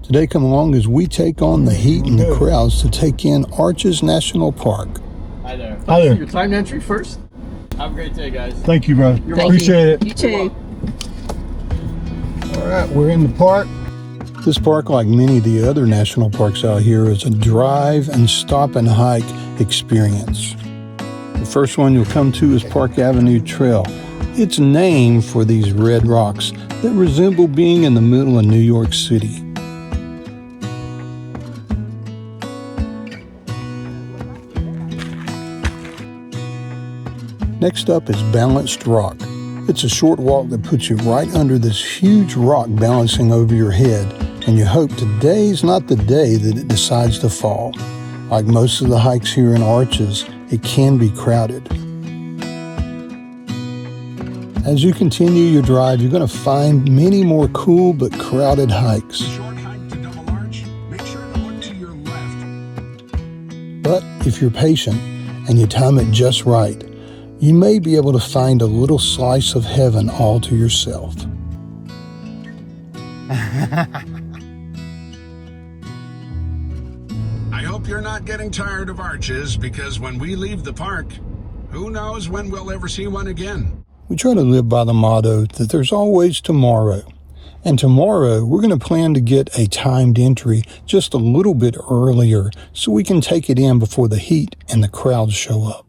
Today, come along as we take on the heat and the crowds to take in Arches National Park. Hi there. Hi there. Your time entry first. Have a great day, guys. Thank you, brother. Appreciate it. You too. All right, we're in the park. This park, like many of the other national parks out here, is a drive and stop and hike experience. The first one you'll come to is Park Avenue Trail. It's named for these red rocks that resemble being in the middle of New York City. Next up is Balanced Rock. It's a short walk that puts you right under this huge rock balancing over your head, and you hope today's not the day that it decides to fall. Like most of the hikes here in Arches, it can be crowded. As you continue your drive, you're going to find many more cool but crowded hikes. Short hike to Double Arch. Make sure to look to your left. But if you're patient and you time it just right, you may be able to find a little slice of heaven all to yourself. I hope you're not getting tired of arches, because when we leave the park, who knows when we'll ever see one again. We try to live by the motto that there's always tomorrow. And tomorrow, we're going to plan to get a timed entry just a little bit earlier so we can take it in before the heat and the crowds show up.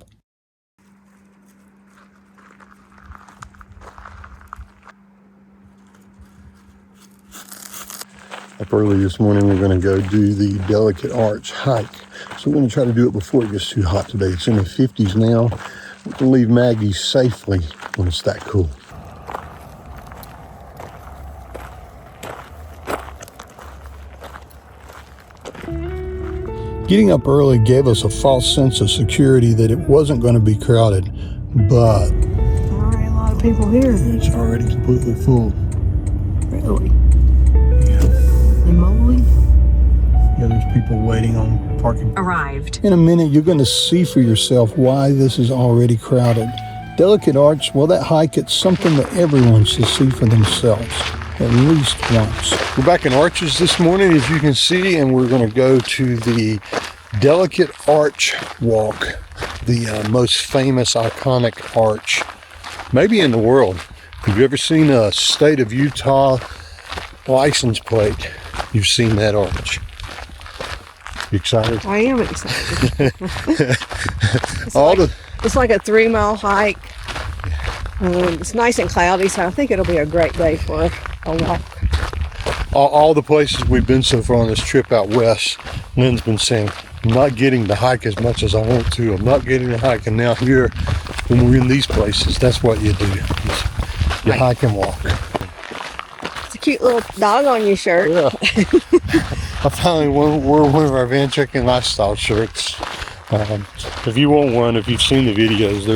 Up early this morning, we're going to go do the Delicate Arch hike. So we're going to try to do it before it gets too hot today. It's in the 50s now. We can leave Maggie safely when it's that cool. Getting up early gave us a false sense of security that it wasn't going to be crowded, but Alright, a lot of people here. it's already completely full. Really? Moly? Yeah, there's people waiting on parking. Arrived. In a minute, you're going to see for yourself why this is already crowded. Delicate Arch, well, that hike, it's something that everyone should see for themselves, at least once. We're back in Arches this morning, as you can see, and we're going to go to the Delicate Arch Walk, the most famous, iconic arch, maybe in the world. Have you ever seen a state of Utah license plate? You've seen that arch. You excited? I am excited. It's It's like a 3-mile hike. It's nice and cloudy, so I think it'll be a great day for a walk. all the places we've been so far on this trip out west, Lynn's been saying, I'm not getting to hike as much as I want to. I'm not getting to hike. And now here, when we're in these places, that's what you do. You hike and walk. It's a cute little dog on your shirt. Yeah. I finally wore one of our Van Trekking Lifestyle shirts. If you want one, if you've seen the videos,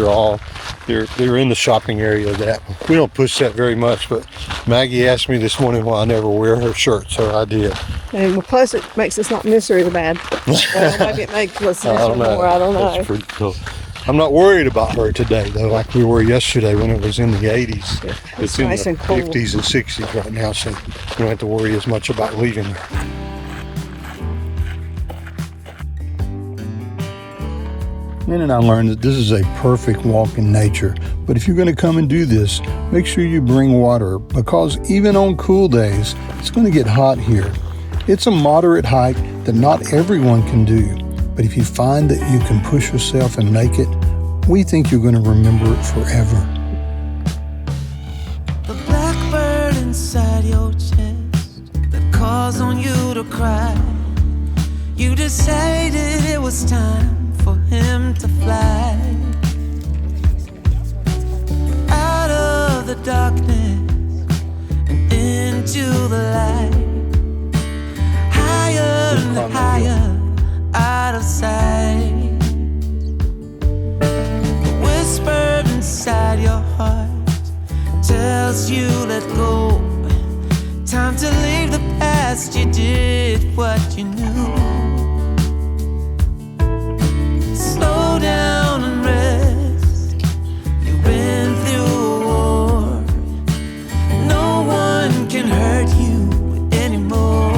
they're in the shopping area of that. We don't push that very much, but Maggie asked me this morning why I never wear her shirt, so I did. And plus it makes us not miss her as bad. Well, maybe it makes us miss her more, I don't know. That's pretty cool. I'm not worried about her today, though, like we were yesterday when it was in the 80s. Yeah, it's nice in and the cool. 50s and 60s right now, so you don't have to worry as much about leaving her. Lynn and I learned that this is a perfect walk in nature, but if you're going to come and do this, make sure you bring water, because even on cool days, it's going to get hot here. It's a moderate hike that not everyone can do, but if you find that you can push yourself and make it, we think you're going to remember it forever. The blackbird inside your chest that calls on you to cry. You decided it was time for him to fly out of the darkness and into the light, higher and higher out of sight. The whisper inside your heart tells you let go. Time to leave the past. You did what you knew. Slow down and rest. You've been through a war. No one can hurt you anymore.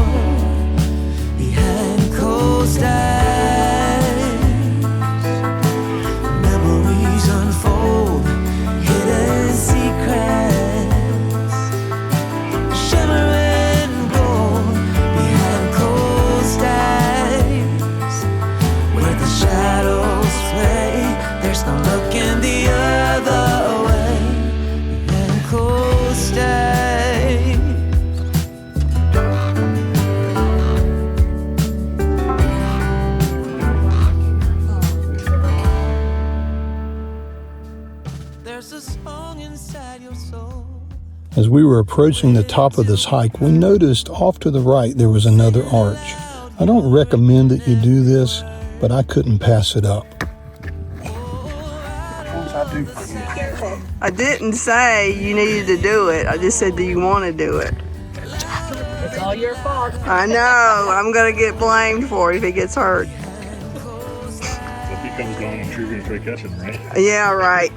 As we were approaching the top of this hike, we noticed off to the right there was another arch. I don't recommend that you do this, but I couldn't pass it up. I didn't say you needed to do it. I just said, do you want to do it? It's all your fault. I know. I'm going to get blamed for it if he gets hurt. If he comes down, I'm sure you're going to try catching him, right? Yeah, right.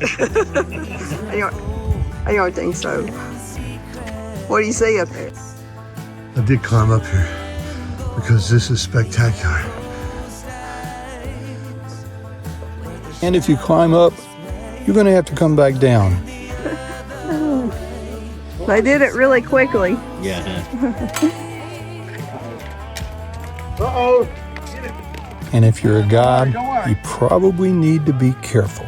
I don't think so. What do you see up there? I did climb up here because this is spectacular. And if you climb up, you're going to have to come back down. They did it really quickly. Yeah. Uh-oh. And if you're a guide, you probably need to be careful.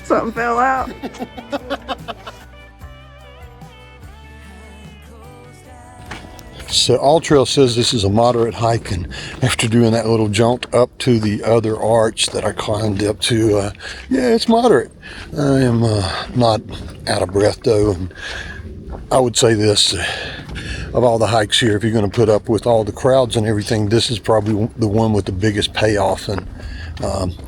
Something fell out. So All Trail says this is a moderate hike, and after doing that little jaunt up to the other arch that I climbed up to, yeah, it's moderate. I am not out of breath though, and I would say this, of all the hikes here, if you're going to put up with all the crowds and everything, this is probably the one with the biggest payoff, and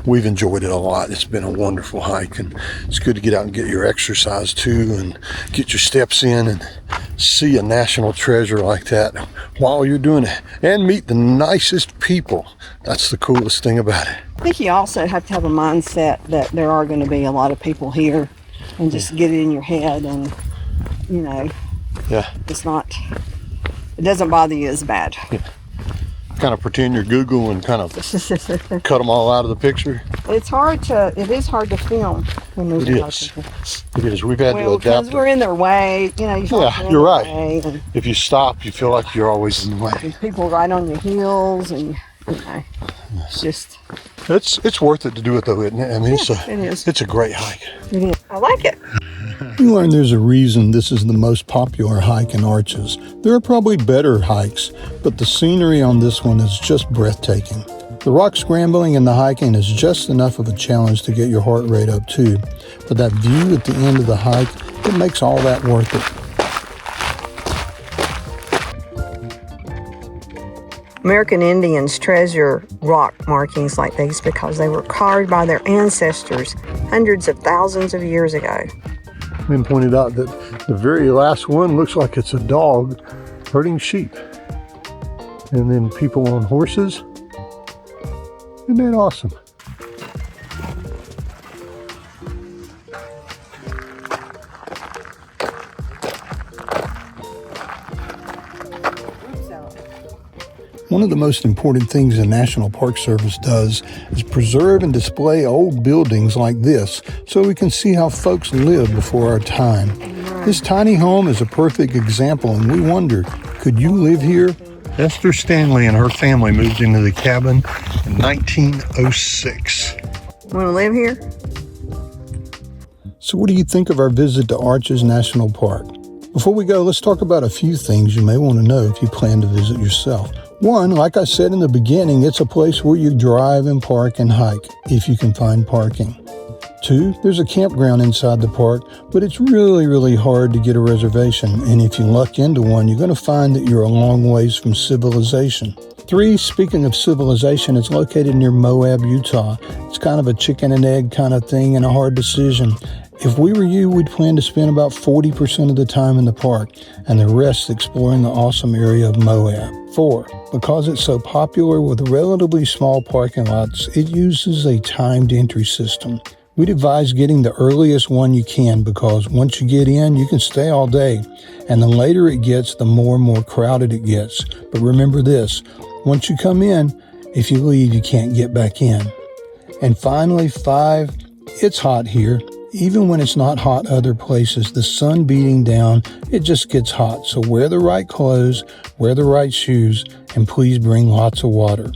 we've enjoyed it a lot. It's been a wonderful hike, and it's good to get out and get your exercise too, and get your steps in and see a national treasure like that while you're doing it, and meet the nicest people. That's the coolest thing about it. I think you also have to have a mindset that there are going to be a lot of people here, and just get it in your head, and you know, Yeah, it's not, it doesn't bother you as bad. kind of pretend you're Google and kind of cut them all out of the picture. It is hard to film when there's a lot of people. It is. We've had Well, to because adapt. we're in their way, you know. Yeah, you're right. If you stop, you feel like you're always in the way. There's people right on your heels, and you know, it's just, It's worth it to do it though, isn't it? I mean, it is. it's a great hike. It is. I like it. You learn there's a reason this is the most popular hike in Arches. There are probably better hikes, but the scenery on this one is just breathtaking. The rock scrambling and the hiking is just enough of a challenge to get your heart rate up too, but that view at the end of the hike, it makes all that worth it. American Indians treasure rock markings like these because they were carved by their ancestors hundreds of thousands of years ago. Lynn pointed out that the very last one looks like it's a dog herding sheep. And then people on horses. Isn't that awesome? One of the most important things the National Park Service does is preserve and display old buildings like this so we can see how folks lived before our time. This tiny home is a perfect example, and we wonder, could you live here? Esther Stanley and her family moved into the cabin in 1906. Want to live here? So what do you think of our visit to Arches National Park? Before we go, let's talk about a few things you may want to know if you plan to visit yourself. One, like I said in the beginning, it's a place where you drive and park and hike, if you can find parking. Two, there's a campground inside the park, but it's really hard to get a reservation, and if you luck into one, you're going to find that you're a long ways from civilization. Three, speaking of civilization, it's located near Moab, Utah. It's kind of a chicken and egg kind of thing and a hard decision. If we were you, we'd plan to spend about 40% of the time in the park and the rest exploring the awesome area of Moab. 4, because it's so popular with relatively small parking lots, it uses a timed entry system. We'd advise getting the earliest one you can because once you get in, you can stay all day. And the later it gets, the more crowded it gets. But remember this, once you come in, if you leave, you can't get back in. And finally, 5, it's hot here. Even when it's not hot other places, the sun beating down, it just gets hot. So wear the right clothes, wear the right shoes, and please bring lots of water.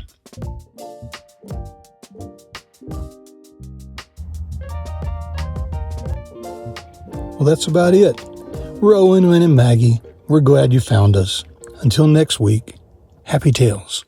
Well, that's about it. We're Owen, Lynn, and Maggie. We're glad you found us. Until next week, happy tales.